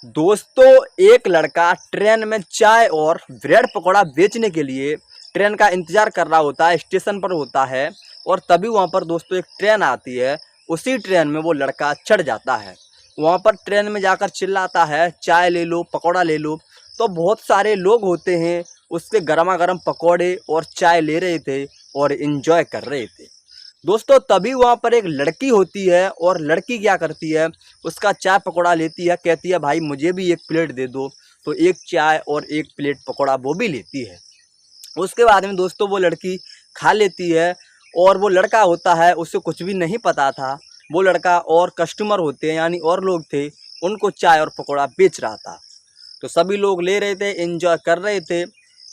दोस्तों, एक लड़का ट्रेन में चाय और ब्रेड पकौड़ा बेचने के लिए ट्रेन का इंतज़ार कर रहा होता है, स्टेशन पर होता है। और तभी वहाँ पर दोस्तों एक ट्रेन आती है। उसी ट्रेन में वो लड़का चढ़ जाता है। वहाँ पर ट्रेन में जाकर चिल्लाता है, चाय ले लो, पकौड़ा ले लो। तो बहुत सारे लोग होते हैं, उसके गर्मा गर्म पकौड़े और चाय ले रहे थे और इन्जॉय कर रहे थे। दोस्तों, तभी वहाँ पर एक लड़की होती है और लड़की क्या करती है, उसका चाय पकौड़ा लेती है, कहती है भाई मुझे भी एक प्लेट दे दो। तो एक चाय और एक प्लेट पकौड़ा वो भी लेती है। उसके बाद में दोस्तों वो लड़की खा लेती है। और वो लड़का होता है, उसे कुछ भी नहीं पता था। वो लड़का और कस्टमर होते हैं, यानी और लोग थे, उनको चाय और पकौड़ा बेच रहा था। तो सभी लोग ले रहे थे, एंजॉय कर रहे थे।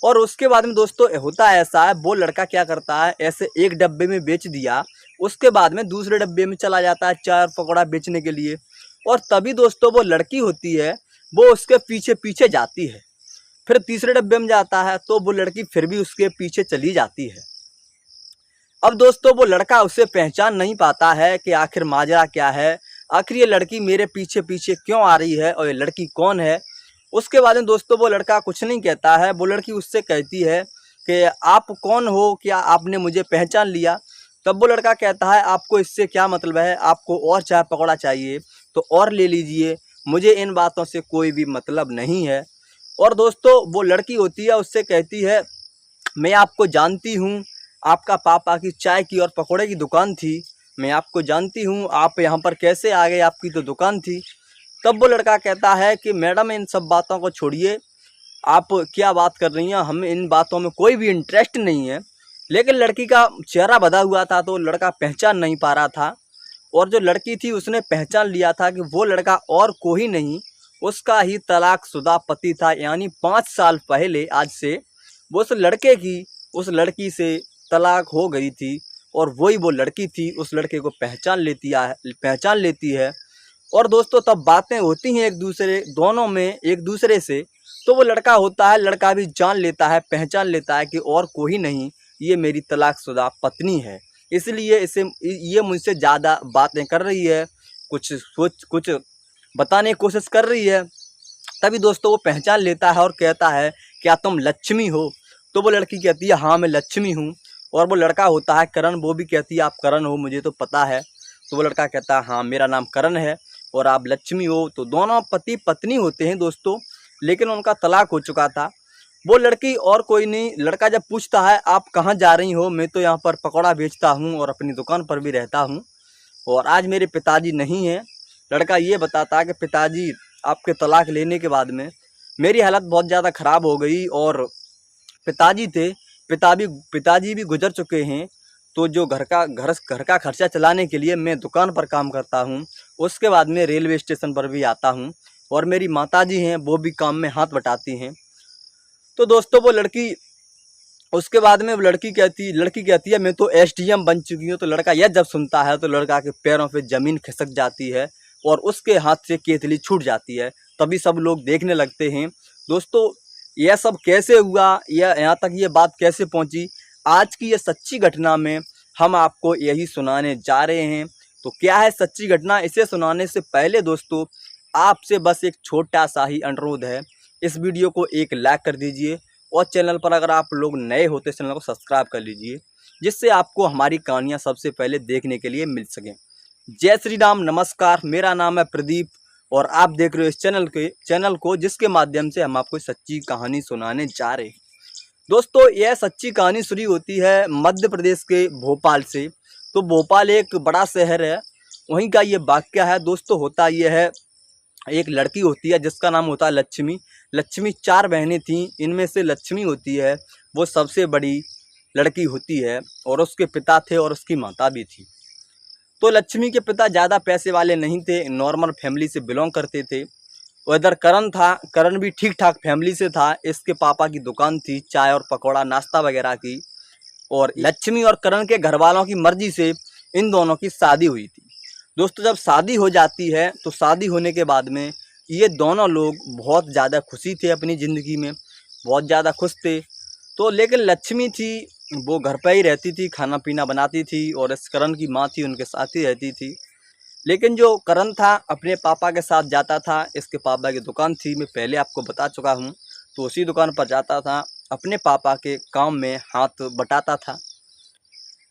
और उसके बाद में दोस्तों होता ऐसा है, वो लड़का क्या करता है, ऐसे एक डब्बे में बेच दिया। उसके बाद में दूसरे डब्बे में चला जाता है चाय और पकौड़ा बेचने के लिए। और तभी दोस्तों वो लड़की होती है, वो उसके पीछे पीछे जाती है। फिर तीसरे डब्बे में जाता है तो वो लड़की फिर भी उसके पीछे चली जाती है। अब दोस्तों वो लड़का उसे पहचान नहीं पाता है कि आखिर माजरा क्या है, आखिर ये लड़की मेरे पीछे पीछे क्यों आ रही है और ये लड़की कौन है। उसके बाद में दोस्तों वो लड़का कुछ नहीं कहता है। वो लड़की उससे कहती है कि आप कौन हो, क्या आपने मुझे पहचान लिया। तब वो लड़का कहता है आपको इससे क्या मतलब है, आपको और चाय पकौड़ा चाहिए तो और ले लीजिए, मुझे इन बातों से कोई भी मतलब नहीं है। और दोस्तों वो लड़की होती है, उससे कहती है मैं आपको जानती हूँ, आपका पापा की चाय की और पकौड़े की दुकान थी, मैं आपको जानती हूँ, आप यहाँ पर कैसे आ गए, आपकी तो दुकान थी। तब वो लड़का कहता है कि मैडम इन सब बातों को छोड़िए, आप क्या बात कर रही हैं, हमें इन बातों में कोई भी इंटरेस्ट नहीं है। लेकिन लड़की का चेहरा बंधा हुआ था तो लड़का पहचान नहीं पा रहा था। और जो लड़की थी उसने पहचान लिया था कि वो लड़का और कोई नहीं, उसका ही तलाकशुदा पति था। यानी 5 साल पहले आज से वो उस लड़के की उस लड़की से तलाक हो गई थी। और वही वो लड़की थी, उस लड़के को पहचान लेती है। और दोस्तों तब बातें होती हैं एक दूसरे दोनों में एक दूसरे से। तो वो लड़का होता है, लड़का भी जान लेता है, पहचान लेता है कि और कोई नहीं, ये मेरी तलाकशुदा पत्नी है। इसलिए इसे ये मुझसे ज़्यादा बातें कर रही है, कुछ बताने की कोशिश कर रही है। तभी दोस्तों वो पहचान लेता है और कहता है क्या तुम लक्ष्मी हो। तो वो लड़की कहती है हाँ मैं लक्ष्मी हूँ। और वो लड़का होता है करण, वो भी कहती है आप करण हो, मुझे तो पता है। तो वो लड़का कहता है हाँ मेरा नाम करण है और आप लक्ष्मी हो। तो दोनों पति पत्नी होते हैं दोस्तों, लेकिन उनका तलाक हो चुका था। वो लड़की और कोई नहीं, लड़का जब पूछता है आप कहाँ जा रही हो, मैं तो यहाँ पर पकौड़ा बेचता हूँ और अपनी दुकान पर भी रहता हूँ और आज मेरे पिताजी नहीं हैं। लड़का ये बताता है कि पिताजी आपके तलाक लेने के बाद में मेरी हालत बहुत ज़्यादा ख़राब हो गई और पिताजी थे, पिताजी भी गुजर चुके हैं। तो जो घर का खर्चा चलाने के लिए मैं दुकान पर काम करता हूँ, उसके बाद में रेलवे स्टेशन पर भी आता हूँ और मेरी माताजी हैं वो भी काम में हाथ बटाती हैं। तो दोस्तों वो लड़की उसके बाद में लड़की कहती है मैं तो एसडीएम बन चुकी हूँ। तो लड़का यह जब सुनता है तो लड़का के पैरों पे ज़मीन खिसक जाती है और उसके हाथ से केतली छूट जाती है। तभी सब लोग देखने लगते हैं। दोस्तों यह सब कैसे हुआ, यह यहाँ तक ये बात कैसे पहुँची, आज की ये सच्ची घटना में हम आपको यही सुनाने जा रहे हैं। तो क्या है सच्ची घटना, इसे सुनाने से पहले दोस्तों आपसे बस एक छोटा सा ही अनुरोध है, इस वीडियो को एक लाइक कर दीजिए और चैनल पर अगर आप लोग नए होते चैनल को सब्सक्राइब कर लीजिए, जिससे आपको हमारी कहानियाँ सबसे पहले देखने के लिए मिल सकें। जय श्री राम, नमस्कार, मेरा नाम है प्रदीप और आप देख रहे हो इस चैनल को जिसके माध्यम से हम आपको सच्ची कहानी सुनाने जा रहे हैं। दोस्तों यह सच्ची कहानी शुरू होती है मध्य प्रदेश के भोपाल से। तो भोपाल एक बड़ा शहर है, वहीं का ये वाक्य है। दोस्तों होता यह है, एक लड़की होती है जिसका नाम होता है लक्ष्मी। लक्ष्मी 4 बहनें थीं, इनमें से लक्ष्मी होती है वो सबसे बड़ी लड़की होती है और उसके पिता थे और उसकी माता भी थी। तो लक्ष्मी के पिता ज़्यादा पैसे वाले नहीं थे, नॉर्मल फैमिली से बिलोंग करते थे। और इधर करण था, करण भी ठीक ठाक फैमिली से था। इसके पापा की दुकान थी चाय और पकौड़ा नाश्ता वगैरह की। और लक्ष्मी और करण के घर वालों की मर्जी से इन दोनों की शादी हुई थी। दोस्तों जब शादी हो जाती है तो शादी होने के बाद में ये दोनों लोग बहुत ज़्यादा खुशी थे अपनी ज़िंदगी में, बहुत ज़्यादा खुश थे। तो लेकिन लक्ष्मी थी वो घर पर ही रहती थी, खाना पीना बनाती थी और इस करण की माँ थी उनके साथ ही रहती थी। लेकिन जो करण था अपने पापा के साथ जाता था, इसके पापा की दुकान थी, मैं पहले आपको बता चुका हूँ। तो उसी दुकान पर जाता था, अपने पापा के काम में हाथ बटाता था।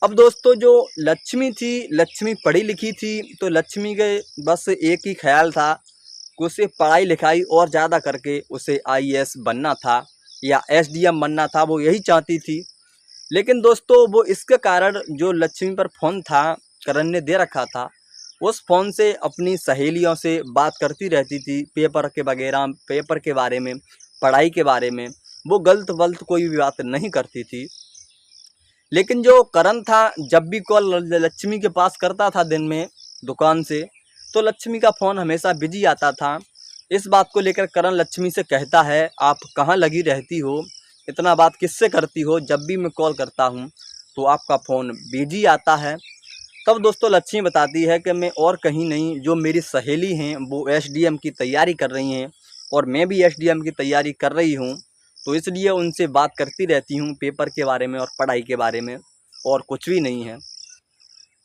अब दोस्तों जो लक्ष्मी थी, लक्ष्मी पढ़ी लिखी थी, तो लक्ष्मी के बस एक ही ख्याल था कि उसे पढ़ाई लिखाई और ज़्यादा करके उसे आईएएस बनना था या एसडीएम बनना था, वो यही चाहती थी। लेकिन दोस्तों वो इसके कारण जो लक्ष्मी पर फ़ोन था, करण ने दे रखा था, उस फ़ोन से अपनी सहेलियों से बात करती रहती थी, पेपर के बारे में, पढ़ाई के बारे में। वो गलत वलत कोई भी बात नहीं करती थी। लेकिन जो करण था, जब भी कॉल लक्ष्मी के पास करता था दिन में दुकान से, तो लक्ष्मी का फ़ोन हमेशा बिजी आता था। इस बात को लेकर करण लक्ष्मी से कहता है, आप कहाँ लगी रहती हो, इतना बात किससे करती हो, जब भी मैं कॉल करता हूँ तो आपका फ़ोन बिजी आता है। तब दोस्तों लक्ष्मी बताती है कि मैं और कहीं नहीं, जो मेरी सहेली हैं वो एसडीएम की तैयारी कर रही हैं और मैं भी एसडीएम की तैयारी कर रही हूँ, तो इसलिए उनसे बात करती रहती हूँ पेपर के बारे में और पढ़ाई के बारे में, और कुछ भी नहीं है।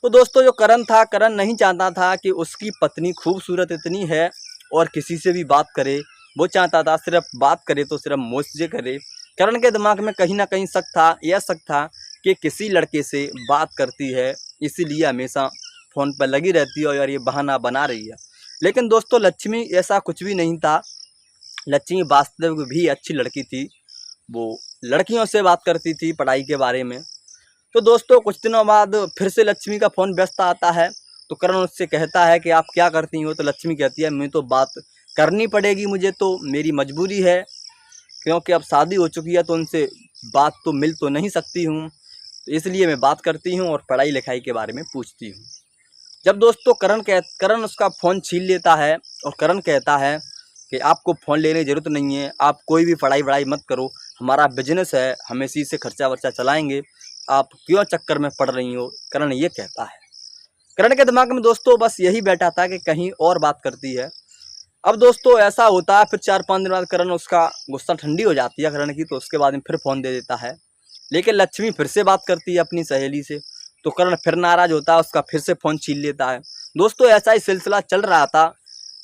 तो दोस्तों जो करण था, करण नहीं चाहता था कि उसकी पत्नी खूबसूरत इतनी है और किसी से भी बात करे। वो चाहता था सिर्फ बात करे तो सिर्फ मुझसे करे। करण के दिमाग में कहीं ना कहीं शक था कि किसी लड़के से बात करती है, इसीलिए हमेशा फ़ोन पर लगी रहती है और ये बहाना बना रही है। लेकिन दोस्तों लक्ष्मी ऐसा कुछ भी नहीं था। लक्ष्मी वास्तव में भी अच्छी लड़की थी। वो लड़कियों से बात करती थी पढ़ाई के बारे में। तो दोस्तों कुछ दिनों बाद फिर से लक्ष्मी का फ़ोन व्यस्त आता है। तो करण उससे कहता है कि आप क्या करती हो, तो लक्ष्मी कहती है, मैं तो बात करनी पड़ेगी, मुझे तो मेरी मजबूरी है, क्योंकि अब शादी हो चुकी है तो उनसे बात तो मिल तो नहीं सकती हूँ, तो इसलिए मैं बात करती हूँ और पढ़ाई लिखाई के बारे में पूछती हूँ। जब दोस्तों करण उसका फ़ोन छीन लेता है और करण कहता है कि आपको फ़ोन लेने की ज़रूरत नहीं है, आप कोई भी पढ़ाई वढ़ाई मत करो, हमारा बिजनेस है, हम इसी से खर्चा वर्चा चलाएंगे, आप क्यों चक्कर में पड़ रही हो, करण ये कहता है। करण के दिमाग में दोस्तों बस यही बैठा था कि कहीं और बात करती है। अब दोस्तों ऐसा होता है, फिर 4-5 दिन बाद करण उसका गुस्सा ठंडी हो जाती है करण की, तो उसके बाद में फिर फ़ोन दे देता है। लेकिन लक्ष्मी फिर से बात करती है अपनी सहेली से, तो करण फिर नाराज़ होता है, उसका फिर से फ़ोन छीन लेता है। दोस्तों ऐसा ही सिलसिला चल रहा था।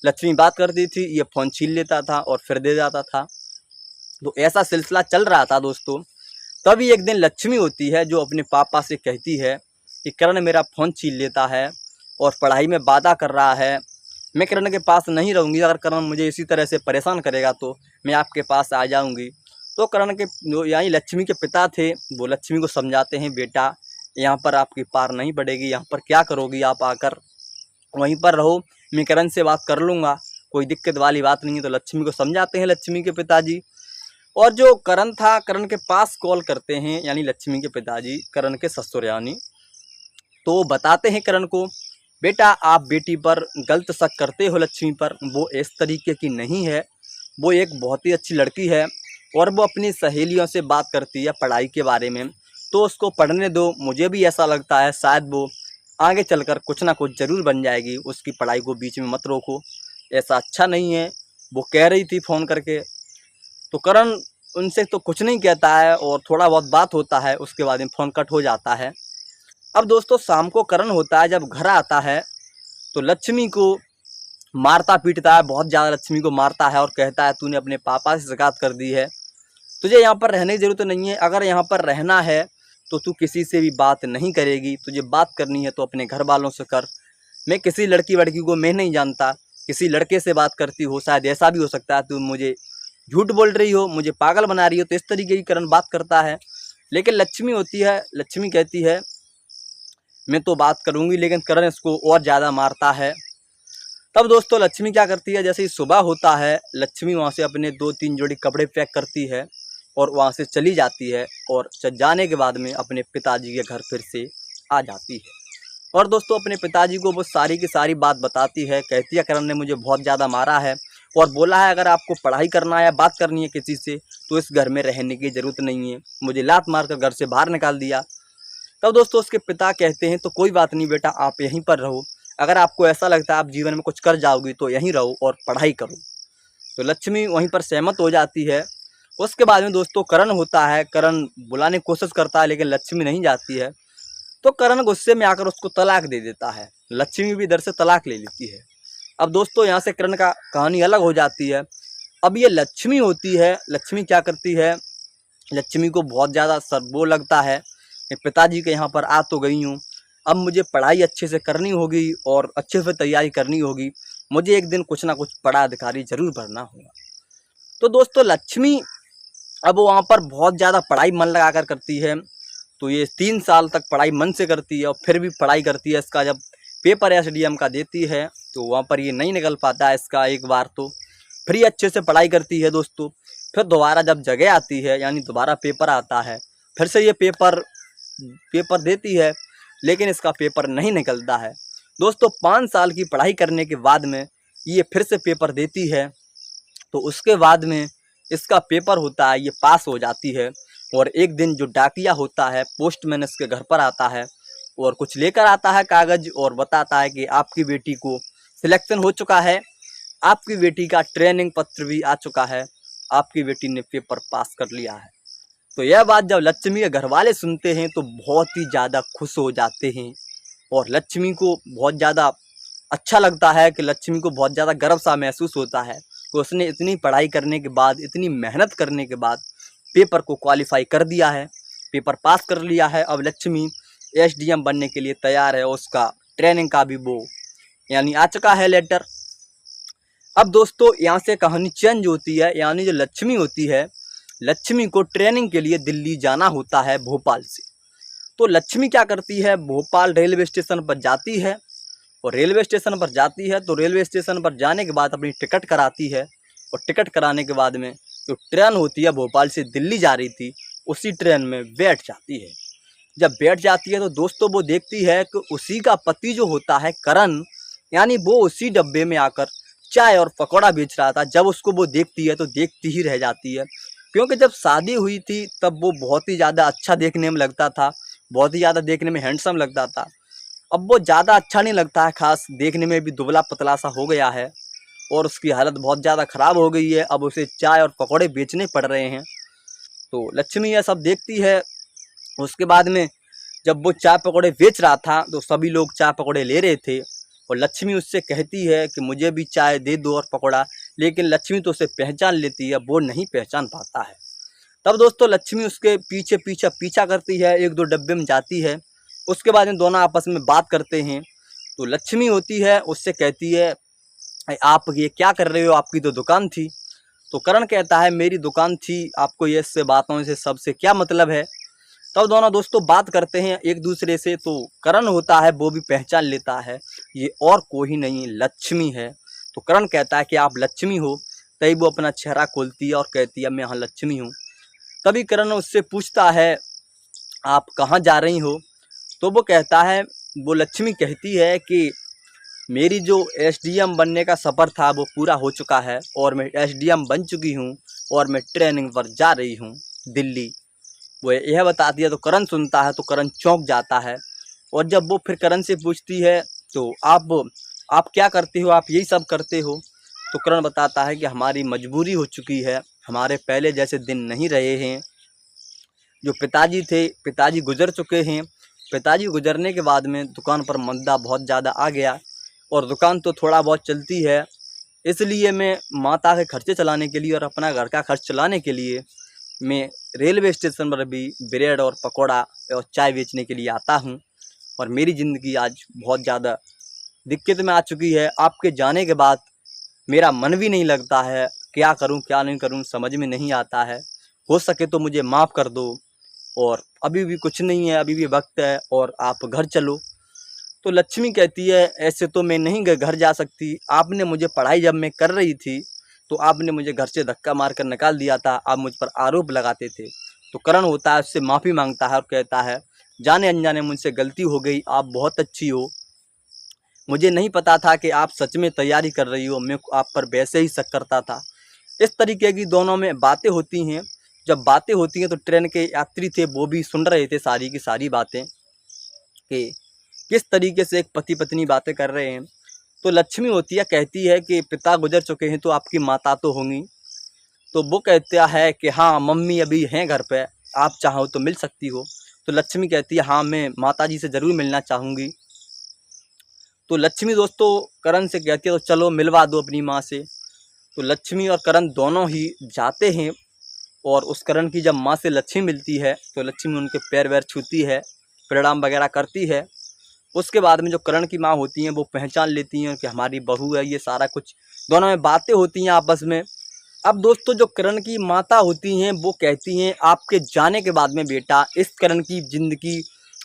लक्ष्मी बात करती थी, ये फ़ोन छीन लेता था और फिर दे जाता था। तो ऐसा सिलसिला चल रहा था दोस्तों। तभी एक दिन लक्ष्मी होती है जो अपने पापा से कहती है कि करण मेरा फ़ोन छीन लेता है और पढ़ाई में बाधा कर रहा है, मैं करण के पास नहीं रहूँगी, अगर करण मुझे इसी तरह से परेशान करेगा तो मैं आपके पास आ जाऊँगी। तो करण के जो यानी लक्ष्मी के पिता थे, वो लक्ष्मी को समझाते हैं, बेटा यहाँ पर आपकी पार नहीं पड़ेगी, यहाँ पर क्या करोगी आप आकर, वहीं पर रहो, मैं करण से बात कर लूँगा, कोई दिक्कत वाली बात नहीं है। तो लक्ष्मी को समझाते हैं लक्ष्मी के पिताजी। और जो करण था, करण के पास कॉल करते हैं यानी लक्ष्मी के पिताजी, करण के ससुर यानी, तो बताते हैं करण को, बेटा आप बेटी पर गलत शक करते हो लक्ष्मी पर, वो इस तरीके की नहीं है, वो एक बहुत ही अच्छी लड़की है और वो अपनी सहेलियों से बात करती है पढ़ाई के बारे में, तो उसको पढ़ने दो, मुझे भी ऐसा लगता है शायद वो आगे चलकर कुछ ना कुछ ज़रूर बन जाएगी, उसकी पढ़ाई को बीच में मत रोको, ऐसा अच्छा नहीं है, वो कह रही थी फ़ोन करके। तो करण उनसे तो कुछ नहीं कहता है और थोड़ा बहुत बात होता है, उसके बाद में फ़ोन कट हो जाता है। अब दोस्तों शाम को करण होता है, जब घर आता है तो लक्ष्मी को मारता पीटता है, बहुत ज़्यादा लक्ष्मी को मारता है और कहता है, तूने अपने पापा से शिकायत कर दी है, तुझे यहाँ पर रहने की ज़रूरत नहीं है, अगर यहाँ पर रहना है तो तू किसी से भी बात नहीं करेगी, तुझे बात करनी है तो अपने घर वालों से कर, मैं किसी लड़की वड़की को मैं नहीं जानता, किसी लड़के से बात करती हो, शायद ऐसा भी हो सकता है तू मुझे झूठ बोल रही हो, मुझे पागल बना रही हो, तो इस तरीके की करण बात करता है। लेकिन लक्ष्मी होती है, लक्ष्मी कहती है मैं तो बात करूँगी, लेकिन करण इसको और ज़्यादा मारता है। तब दोस्तों लक्ष्मी क्या करती है, जैसे ही सुबह होता है, लक्ष्मी वहाँ से अपने 2-3 जोड़ी कपड़े पैक करती है और वहाँ से चली जाती है और जाने के बाद में अपने पिताजी के घर फिर से आ जाती है। और दोस्तों अपने पिताजी को वो सारी की सारी बात बताती है, कहती है करण ने मुझे बहुत ज़्यादा मारा है और बोला है अगर आपको पढ़ाई करना है या बात करनी है किसी से तो इस घर में रहने की ज़रूरत नहीं है, मुझे लात मार कर घर से बाहर निकाल दिया। तब दोस्तों उसके पिता कहते हैं तो कोई बात नहीं बेटा, आप यहीं पर रहो, अगर आपको ऐसा लगता है आप जीवन में कुछ कर जाओगी तो यहीं रहो और पढ़ाई करो। तो लक्ष्मी वहीं पर सहमत हो जाती है। उसके बाद में दोस्तों करण होता है, करण बुलाने की कोशिश करता है लेकिन लक्ष्मी नहीं जाती है, तो करण गुस्से में आकर उसको तलाक दे देता है। लक्ष्मी भी इधर से तलाक ले लेती है। अब दोस्तों यहाँ से करण का कहानी अलग हो जाती है। अब ये लक्ष्मी होती है, लक्ष्मी क्या करती है, लक्ष्मी को बहुत ज़्यादा वो लगता है कि पिताजी के यहाँ पर आ तो गई हूँ, अब मुझे पढ़ाई अच्छे से करनी होगी और अच्छे से तैयारी करनी होगी, मुझे एक दिन कुछ ना कुछ बड़ा अधिकारी ज़रूर बनना होगा। तो दोस्तों लक्ष्मी अब वहाँ पर बहुत ज़्यादा पढ़ाई मन लगा कर करती है। तो ये 3 साल तक पढ़ाई मन से करती है और फिर भी पढ़ाई करती है। इसका जब पेपर एसडीएम का देती है तो वहाँ पर ये नहीं निकल पाता है इसका एक बार, तो फिर ये अच्छे से पढ़ाई करती है दोस्तों। फिर दोबारा जब जगह आती है यानी दोबारा पेपर आता है, फिर से ये पेपर देती है, लेकिन इसका पेपर नहीं निकलता है दोस्तों। 5 साल की पढ़ाई करने के बाद में ये फिर से पेपर देती है, तो उसके बाद में इसका पेपर होता है, ये पास हो जाती है। और एक दिन जो डाकिया होता है, पोस्टमैन इसके घर पर आता है और कुछ लेकर आता है कागज़ और बताता है कि आपकी बेटी को सिलेक्शन हो चुका है, आपकी बेटी का ट्रेनिंग पत्र भी आ चुका है, आपकी बेटी ने पेपर पास कर लिया है। तो यह बात जब लक्ष्मी के घर वाले सुनते हैं तो बहुत ही ज़्यादा खुश हो जाते हैं और लक्ष्मी को बहुत ज़्यादा अच्छा लगता है कि लक्ष्मी को बहुत ज़्यादा गर्व सा महसूस होता है कि उसने इतनी पढ़ाई करने के बाद, इतनी मेहनत करने के बाद पेपर को क्वालिफाई कर दिया है, पेपर पास कर लिया है। अब लक्ष्मी एसडीएम बनने के लिए तैयार है, उसका ट्रेनिंग का भी वो यानी आ चुका है लेटर। अब दोस्तों यहाँ से कहानी चेंज होती है, यानी जो लक्ष्मी होती है, लक्ष्मी को ट्रेनिंग के लिए दिल्ली जाना होता है भोपाल से। तो लक्ष्मी क्या करती है, भोपाल रेलवे स्टेशन पर जाती है और रेलवे स्टेशन पर जाती है तो रेलवे स्टेशन पर जाने के बाद अपनी टिकट कराती है और टिकट कराने के बाद में जो ट्रेन होती है भोपाल से दिल्ली जा रही थी, उसी ट्रेन में बैठ जाती है। जब बैठ जाती है तो दोस्तों वो देखती है कि उसी का पति जो होता है करण, यानी वो उसी डब्बे में आकर चाय और पकौड़ा बेच रहा था। जब उसको वो देखती है तो देखती ही रह जाती है, क्योंकि जब शादी हुई थी तब वो बहुत ही ज़्यादा अच्छा देखने में लगता था, बहुत ही ज़्यादा देखने में हैंडसम लगता था। अब वो ज़्यादा अच्छा नहीं लगता है, खास देखने में भी दुबला पतला सा हो गया है और उसकी हालत बहुत ज़्यादा ख़राब हो गई है। अब उसे चाय और पकौड़े बेचने पड़ रहे हैं। तो लक्ष्मी यह सब देखती है। उसके बाद में जब वो चाय पकौड़े बेच रहा था तो सभी लोग चाय पकौड़े ले रहे थे और लक्ष्मी उससे कहती है कि मुझे भी चाय दे दो और पकौड़ा, लेकिन लक्ष्मी तो उसे पहचान लेती है, वो नहीं पहचान पाता है। तब दोस्तों लक्ष्मी उसके पीछे पीछा करती है, 1-2 डब्बे में जाती है। उसके बाद में दोनों आपस में बात करते हैं। तो लक्ष्मी होती है, उससे कहती है आप ये क्या कर रहे हो, आपकी तो दुकान थी। तो करण कहता है मेरी दुकान थी, आपको ये इससे बातों से सबसे क्या मतलब है। तब दोनों दोस्तों बात करते हैं एक दूसरे से। तो करण होता है वो भी पहचान लेता है ये और कोई नहीं लक्ष्मी है। तो करण कहता है कि आप लक्ष्मी हो। तभी वो अपना चेहरा खोलती है और कहती है मैं हाँ लक्ष्मी हूँ। तभी करण उससे पूछता है आप कहाँ जा रही हो। तो वो कहता है, वो लक्ष्मी कहती है कि मेरी जो एसडीएम बनने का सफ़र था वो पूरा हो चुका है और मैं एसडीएम बन चुकी हूँ और मैं ट्रेनिंग पर जा रही हूँ दिल्ली। वो यह बताती है तो करण सुनता है तो करण चौंक जाता है। और जब वो फिर करण से पूछती है तो आप क्या करते हो, आप यही सब करते हो। तो करण बताता है कि हमारी मजबूरी हो चुकी है, हमारे पहले जैसे दिन नहीं रहे हैं। जो पिताजी थे, पिताजी गुजर चुके हैं। पिताजी गुजरने के बाद में दुकान पर मंदा बहुत ज़्यादा आ गया और दुकान तो थोड़ा बहुत चलती है, इसलिए मैं माता के खर्चे चलाने के लिए और अपना घर का खर्च चलाने के लिए मैं रेलवे स्टेशन पर भी ब्रेड और पकौड़ा और चाय बेचने के लिए आता हूँ। और मेरी ज़िंदगी आज बहुत ज़्यादा दिक्कत में आ चुकी है। आपके जाने के बाद मेरा मन भी नहीं लगता है, क्या करूँ क्या नहीं करूँ समझ में नहीं आता है। हो सके तो मुझे माफ़ कर दो और अभी भी कुछ नहीं है, अभी भी वक्त है और आप घर चलो। तो लक्ष्मी कहती है ऐसे तो मैं नहीं घर जा सकती, आपने मुझे पढ़ाई जब मैं कर रही थी तो आपने मुझे घर से धक्का मारकर निकाल दिया था, आप मुझ पर आरोप लगाते थे। तो करण होता है उससे माफ़ी मांगता है और कहता है जाने अनजाने मुझसे गलती हो गई, आप बहुत अच्छी हो, मुझे नहीं पता था कि आप सच में तैयारी कर रही हो, मैं आप पर वैसे ही शक करता था। इस तरीके की दोनों में बातें होती हैं। जब बातें होती हैं तो ट्रेन के यात्री थे वो भी सुन रहे थे सारी की सारी बातें कि किस तरीके से एक पति पत्नी बातें कर रहे हैं। तो लक्ष्मी होती है, कहती है कि पिता गुजर चुके हैं तो आपकी माता तो होंगी। तो वो कहता है कि हाँ मम्मी अभी हैं घर पे, आप चाहो तो मिल सकती हो। तो लक्ष्मी कहती है हाँ मैं माताजी से ज़रूर मिलना चाहूँगी। तो लक्ष्मी दोस्तों करण से कहती है तो चलो मिलवा दो अपनी माँ से। तो लक्ष्मी और करण दोनों ही जाते हैं और उस करण की जब माँ से लक्ष्मी मिलती है तो लक्ष्मी उनके पैर वैर छूती है, प्रणाम वगैरह करती है। उसके बाद में जो करण की माँ होती हैं वो पहचान लेती हैं कि हमारी बहू है, ये सारा कुछ दोनों में बातें होती हैं आपस में। अब दोस्तों जो करण की माता होती हैं वो कहती हैं आपके जाने के बाद में बेटा इस करण की ज़िंदगी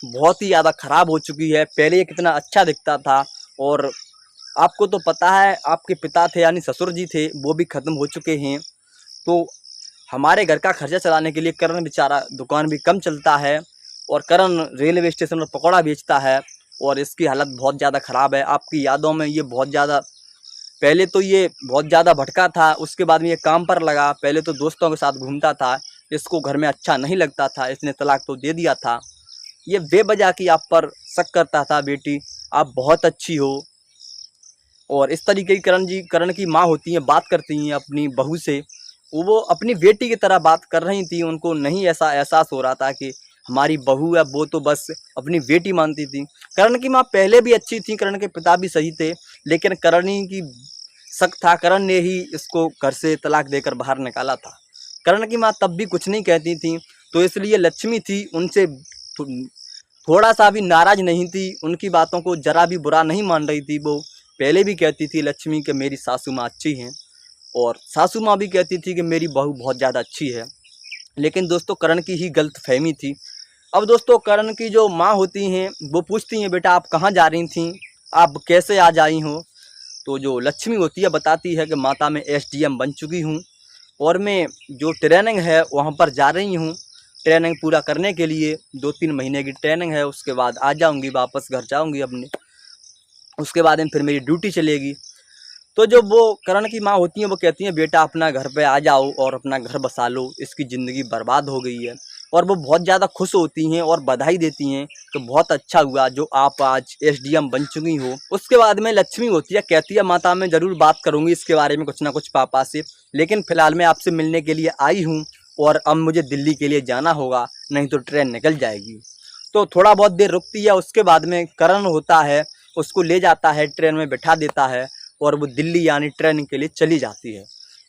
बहुत ही ज़्यादा ख़राब हो चुकी है। पहले ये कितना अच्छा दिखता था और आपको तो पता है आपके पिता थे यानी ससुर जी थे वो भी ख़त्म हो चुके हैं। तो हमारे घर का खर्चा चलाने के लिए करण बेचारा दुकान भी कम चलता है और करण रेलवे स्टेशन पर पकौड़ा बेचता है और इसकी हालत बहुत ज़्यादा ख़राब है। आपकी यादों में ये बहुत ज़्यादा, पहले तो ये बहुत ज़्यादा भटका था, उसके बाद में ये काम पर लगा। पहले तो दोस्तों के साथ घूमता था, इसको घर में अच्छा नहीं लगता था, इसने तलाक तो दे दिया था। ये बेवजह की आप पर शक करता था, बेटी आप बहुत अच्छी हो। और इस तरीके की करण की माँ होती हैं बात करती हैं अपनी बहू से, वो अपनी बेटी की तरह बात कर रही थी। उनको नहीं ऐसा एहसास हो रहा था कि हमारी बहू है, वो तो बस अपनी बेटी मानती थी। करण की माँ पहले भी अच्छी थी, करण के पिता भी सही थे, लेकिन करण ही की शक था, करण ने ही इसको घर से तलाक देकर बाहर निकाला था। करण की माँ तब भी कुछ नहीं कहती थी, तो इसलिए लक्ष्मी थी उनसे थोड़ा सा भी नाराज़ नहीं थी, उनकी बातों को ज़रा भी बुरा नहीं मान रही थी। वो पहले भी कहती थी लक्ष्मी कि मेरी सासू माँ अच्छी हैं और सासू माँ भी कहती थी कि मेरी बहू बहुत ज़्यादा अच्छी है। लेकिन दोस्तों करण की ही गलतफहमी थी। अब दोस्तों करण की जो माँ होती हैं वो पूछती हैं बेटा आप कहाँ जा रही थी, आप कैसे आज आई हो। तो जो लक्ष्मी होती है बताती है कि माता मैं एसडीएम बन चुकी हूँ और मैं जो ट्रेनिंग है वहाँ पर जा रही हूँ ट्रेनिंग पूरा करने के लिए। 2-3 महीने की ट्रेनिंग है, उसके बाद आ जाऊँगी, वापस घर जाऊँगी अपने, उसके बाद में फिर मेरी ड्यूटी चलेगी। तो जो वो करण की माँ होती हैं वो कहती हैं बेटा अपना घर पे आ जाओ और अपना घर बसा लो, इसकी ज़िंदगी बर्बाद हो गई है। और वो बहुत ज़्यादा खुश होती हैं और बधाई देती हैं कि बहुत अच्छा हुआ जो आप आज एसडीएम बन चुकी हो। उसके बाद में लक्ष्मी होती है कहती है माता मैं ज़रूर बात करूँगी इसके बारे में कुछ ना कुछ पापा से, लेकिन फ़िलहाल मैं आपसे मिलने के लिए आई हूँ और अब मुझे दिल्ली के लिए जाना होगा, नहीं तो ट्रेन निकल जाएगी। तो थोड़ा बहुत देर रुकती है, उसके बाद में करण होता है उसको ले जाता है, ट्रेन में बैठा देता है और वो दिल्ली यानी ट्रेनिंग के लिए चली जाती है।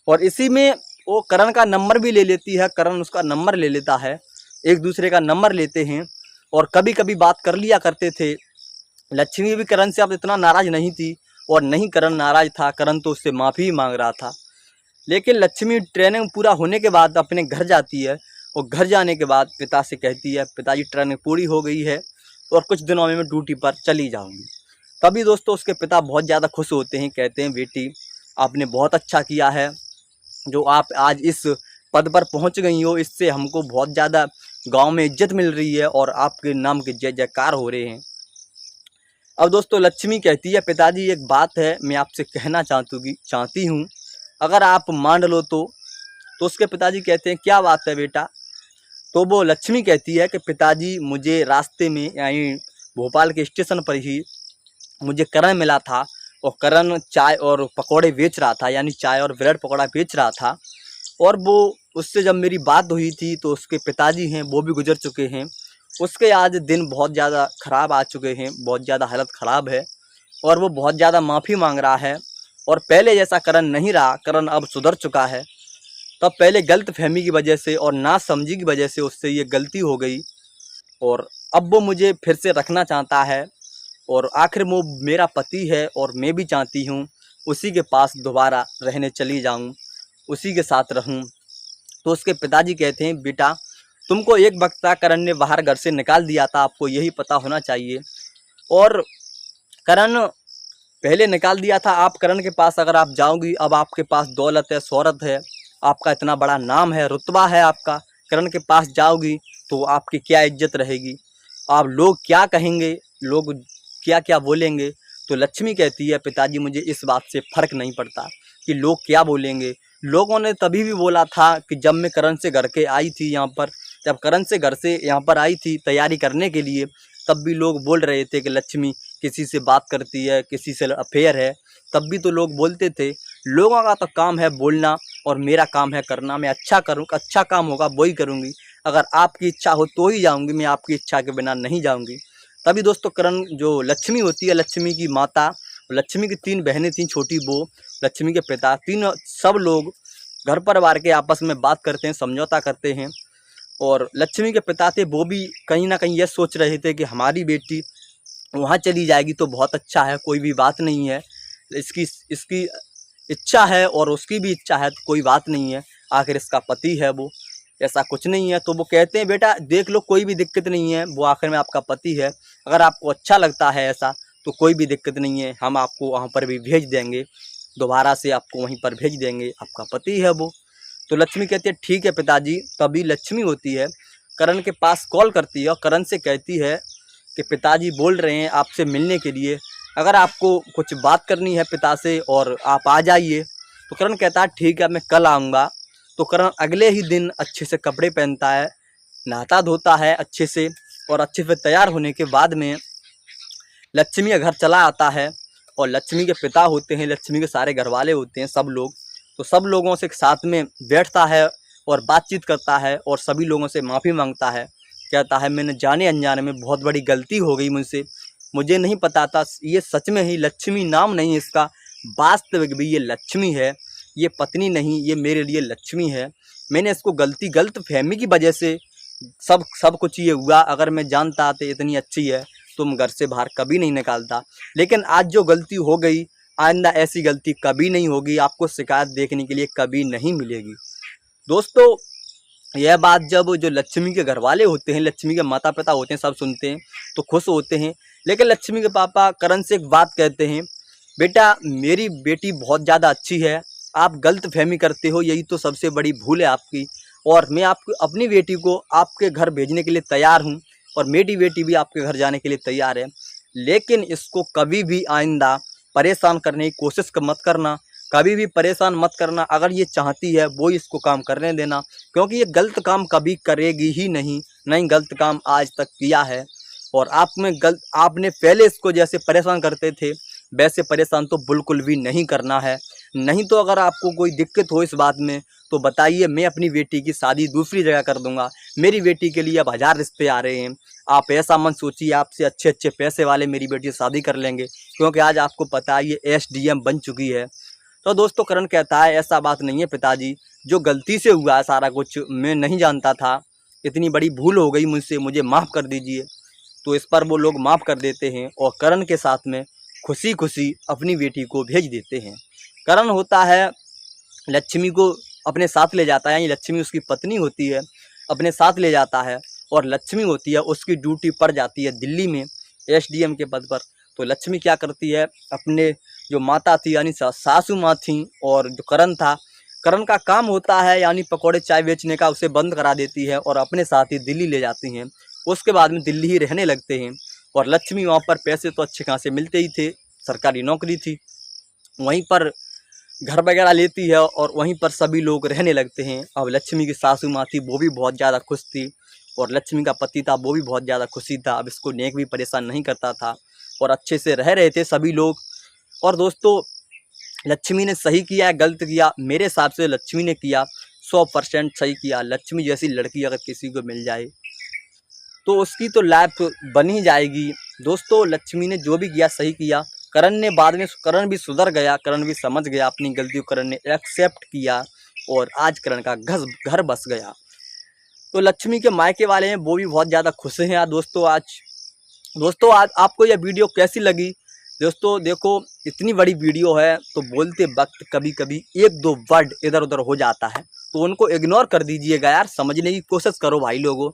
और इसी में वो करण का नंबर भी ले लेती है, करण उसका नंबर ले लेता है, एक दूसरे का नंबर लेते हैं और कभी कभी बात कर लिया करते थे। लक्ष्मी भी करण से अब इतना नाराज़ नहीं थी और नहीं करण नाराज़ था, करण तो उससे माफ़ी ही मांग रहा था। लेकिन लक्ष्मी ट्रेनिंग पूरा होने के बाद अपने घर जाती है और घर जाने के बाद पिता से कहती है पिताजी ट्रेनिंग पूरी हो गई है और कुछ दिनों में मैं ड्यूटी पर चली जाऊंगी। तभी दोस्तों उसके पिता बहुत ज़्यादा खुश होते हैं, कहते हैं बेटी आपने बहुत अच्छा किया है, जो आप आज इस पद पर पहुंच गई हो, इससे हमको बहुत ज़्यादा गांव में इज्जत मिल रही है और आपके नाम के जय जयकार हो रहे हैं। अब दोस्तों लक्ष्मी कहती है पिताजी एक बात है मैं आपसे कहना चाहती हूँ, अगर आप मान लो तो उसके पिताजी कहते हैं क्या बात है बेटा। तो वो लक्ष्मी कहती है कि पिताजी मुझे रास्ते में यानी भोपाल के स्टेशन पर ही मुझे करण मिला था और करण चाय और पकौड़े बेच रहा था, यानी चाय और ब्रेड पकौड़ा बेच रहा था। और वो उससे जब मेरी बात हुई थी तो उसके पिताजी हैं वो भी गुजर चुके हैं, उसके आज दिन बहुत ज़्यादा ख़राब आ चुके हैं, बहुत ज़्यादा हालत ख़राब है और वो बहुत ज़्यादा माफ़ी मांग रहा है। और पहले जैसा करण नहीं रहा, करण अब सुधर चुका है। तब पहले गलतफहमी की वजह से और नासमझी की वजह से उससे ये गलती हो गई और अब वो मुझे फिर से रखना चाहता है और आखिर वो मेरा पति है और मैं भी चाहती हूँ उसी के पास दोबारा रहने चली जाऊँ, उसी के साथ रहूँ। तो उसके पिताजी कहते हैं बेटा तुमको एक वक्त करण ने बाहर घर से निकाल दिया था, आपको यही पता होना चाहिए। और करण पहले निकाल दिया था, आप करण के पास अगर आप जाओगी, अब आपके पास दौलत है, शोहरत है, आपका इतना बड़ा नाम है, रुतबा है आपका, करण के पास जाओगी तो आपकी क्या इज्जत रहेगी, आप लोग क्या कहेंगे, लोग क्या क्या बोलेंगे। तो लक्ष्मी कहती है पिताजी मुझे इस बात से फ़र्क नहीं पड़ता कि लोग क्या बोलेंगे। लोगों ने तभी भी बोला था कि जब मैं करण से घर के आई थी यहाँ पर, जब करण से घर से यहाँ पर आई थी तैयारी करने के लिए, तब भी लोग बोल रहे थे कि लक्ष्मी किसी से बात करती है, किसी से अफेयर है, तब भी तो लोग बोलते थे। लोगों का तो काम है बोलना और मेरा काम है करना, मैं अच्छा करूँ, अच्छा काम होगा वही करूँगी, अगर आपकी इच्छा हो तो ही जाऊँगी, मैं आपकी इच्छा के बिना नहीं जाऊँगी। तभी दोस्तों करण जो लक्ष्मी होती है, लक्ष्मी की माता, लक्ष्मी की 3 बहनें थीं, छोटी बहू, लक्ष्मी के पिता, तीनों सब लोग घर परिवार के आपस में बात करते हैं, समझौता करते हैं। और लक्ष्मी के पिता थे, वो भी कहीं ना कहीं ये सोच रहे थे कि हमारी बेटी वहाँ चली जाएगी तो बहुत अच्छा है, कोई भी बात नहीं है, इसकी इसकी इच्छा है और उसकी भी इच्छा है तो कोई बात नहीं है, आखिर इसका पति है वो, ऐसा कुछ नहीं है। तो वो कहते हैं बेटा देख लो, कोई भी दिक्कत नहीं है, वो आखिर में आपका पति है, अगर आपको अच्छा लगता है ऐसा तो कोई भी दिक्कत नहीं है, हम आपको वहाँ पर भी भेज देंगे, दोबारा से आपको वहीं पर भेज देंगे, आपका पति है वो। तो लक्ष्मी कहती है ठीक है पिताजी। तभी लक्ष्मी होती है करण के पास कॉल करती है और करण से कहती है कि पिताजी बोल रहे हैं आपसे मिलने के लिए, अगर आपको कुछ बात करनी है पिता से और आप आ जाइए। तो करण कहता है ठीक है मैं कल आऊँगा। तो करण अगले ही दिन अच्छे से कपड़े पहनता है, नहाता धोता है अच्छे से, और अच्छे से तैयार होने के बाद में लक्ष्मी के घर चला आता है। और लक्ष्मी के पिता होते हैं, लक्ष्मी के सारे घर वाले होते हैं, सब लोग, तो सब लोगों से साथ में बैठता है और बातचीत करता है और सभी लोगों से माफ़ी मांगता है। कहता है मैंने जाने अनजाने में बहुत बड़ी गलती हो गई मुझसे, मुझे नहीं पता था, ये सच में ही लक्ष्मी नाम नहीं इसका, वास्तविक भी ये लक्ष्मी है, ये पत्नी नहीं, ये मेरे लिए लक्ष्मी है। मैंने इसको गलत फहमी की वजह से सब कुछ ये हुआ, अगर मैं जानता तो इतनी अच्छी है तो मैं घर से बाहर कभी नहीं निकालता, लेकिन आज जो गलती हो गई आइंदा ऐसी गलती कभी नहीं होगी, आपको शिकायत देखने के लिए कभी नहीं मिलेगी। दोस्तों यह बात जब जो लक्ष्मी के घर वाले होते हैं, लक्ष्मी के माता पिता होते हैं, सब सुनते हैं तो खुश होते हैं। लेकिन लक्ष्मी के पापा करण से एक बात कहते हैं, बेटा मेरी बेटी बहुत ज़्यादा अच्छी है, आप गलत फहमी करते हो, यही तो सबसे बड़ी भूल है आपकी, और मैं आपको अपनी बेटी को आपके घर भेजने के लिए तैयार हूँ और मेरी बेटी भी आपके घर जाने के लिए तैयार है, लेकिन इसको कभी भी आइंदा परेशान करने की कोशिश मत करना, कभी भी परेशान मत करना, अगर ये चाहती है वो इसको काम करने देना, क्योंकि ये गलत काम कभी करेगी ही नहीं, नहीं गलत काम आज तक किया है। और आपने पहले इसको जैसे परेशान करते थे वैसे परेशान तो बिल्कुल भी नहीं करना है। नहीं तो अगर आपको कोई दिक्कत हो इस बात में तो बताइए, मैं अपनी बेटी की शादी दूसरी जगह कर दूंगा, मेरी बेटी के लिए अब 1000 रिश्ते आ रहे हैं, आप ऐसा मत सोचिए आपसे अच्छे अच्छे पैसे वाले मेरी बेटी से शादी कर लेंगे, क्योंकि आज आपको पता है ये एसडीएम बन चुकी है। तो दोस्तों करण कहता है ऐसा बात नहीं है पिताजी, जो गलती से हुआ है सारा कुछ मैं नहीं जानता था, इतनी बड़ी भूल हो गई मुझसे, मुझे माफ़ कर दीजिए। तो इस पर वो लोग माफ़ कर देते हैं और करण के साथ में खुशी खुशी अपनी बेटी को भेज देते हैं। करण होता है लक्ष्मी को अपने साथ ले जाता है, यानी लक्ष्मी उसकी पत्नी होती है, अपने साथ ले जाता है, और लक्ष्मी होती है उसकी ड्यूटी पड़ जाती है दिल्ली में एसडीएम के पद पर। तो लक्ष्मी क्या करती है, अपने जो माता थी यानी सासू माँ थी, और जो करण था, करण का काम होता है यानी पकौड़े चाय बेचने का, उसे बंद करा देती है और अपने साथ ही दिल्ली ले जाती हैं। उसके बाद में दिल्ली ही रहने लगते हैं, और लक्ष्मी वहाँ पर पैसे तो अच्छे खासे मिलते ही थे, सरकारी नौकरी थी, वहीं पर घर वगैरह लेती है और वहीं पर सभी लोग रहने लगते हैं। अब लक्ष्मी की सासू माँ थी वो भी बहुत ज़्यादा खुश थी, और लक्ष्मी का पति था वो भी बहुत ज़्यादा खुशी था, अब इसको नेक भी परेशान नहीं करता था, और अच्छे से रह रहे थे सभी लोग। और दोस्तों लक्ष्मी ने सही किया है गलत किया, मेरे हिसाब से लक्ष्मी ने किया 100% सही किया। लक्ष्मी जैसी लड़की अगर किसी को मिल जाए तो उसकी तो लाइफ बन ही जाएगी। दोस्तों लक्ष्मी ने जो भी किया सही किया। करण ने बाद में, करण भी सुधर गया, करण भी समझ गया अपनी गलती को, करण ने एक्सेप्ट किया और आज करण का घर बस गया। तो लक्ष्मी के मायके वाले हैं वो भी बहुत ज़्यादा खुश हैं यार। दोस्तों आज आपको यह वीडियो कैसी लगी? दोस्तों देखो इतनी बड़ी वीडियो है तो बोलते वक्त कभी कभी 1-2 वर्ड इधर उधर हो जाता है, तो उनको इग्नोर कर दीजिएगा यार, समझने की कोशिश करो भाई लोगों।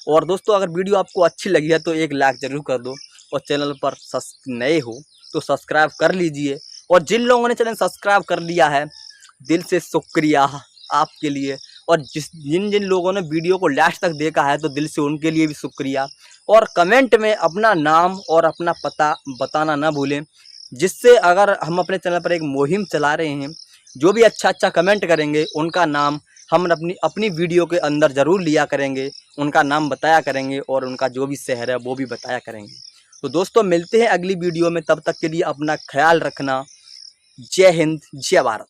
और दोस्तों अगर वीडियो आपको अच्छी लगी है तो एक लाइक ज़रूर कर दो, और चैनल पर नए हो तो सब्सक्राइब कर लीजिए। और जिन लोगों ने चैनल सब्सक्राइब कर लिया है दिल से शुक्रिया आपके लिए, और जिन जिन लोगों ने वीडियो को लास्ट तक देखा है तो दिल से उनके लिए भी शुक्रिया। और कमेंट में अपना नाम और अपना पता बताना ना भूलें, जिससे अगर हम अपने चैनल पर एक मुहिम चला रहे हैं, जो भी अच्छा कमेंट करेंगे उनका नाम हम अपनी वीडियो के अंदर ज़रूर लिया करेंगे, उनका नाम बताया करेंगे और उनका जो भी शहर है वो भी बताया करेंगे। तो दोस्तों मिलते हैं अगली वीडियो में, तब तक के लिए अपना ख्याल रखना। जय हिंद, जय भारत।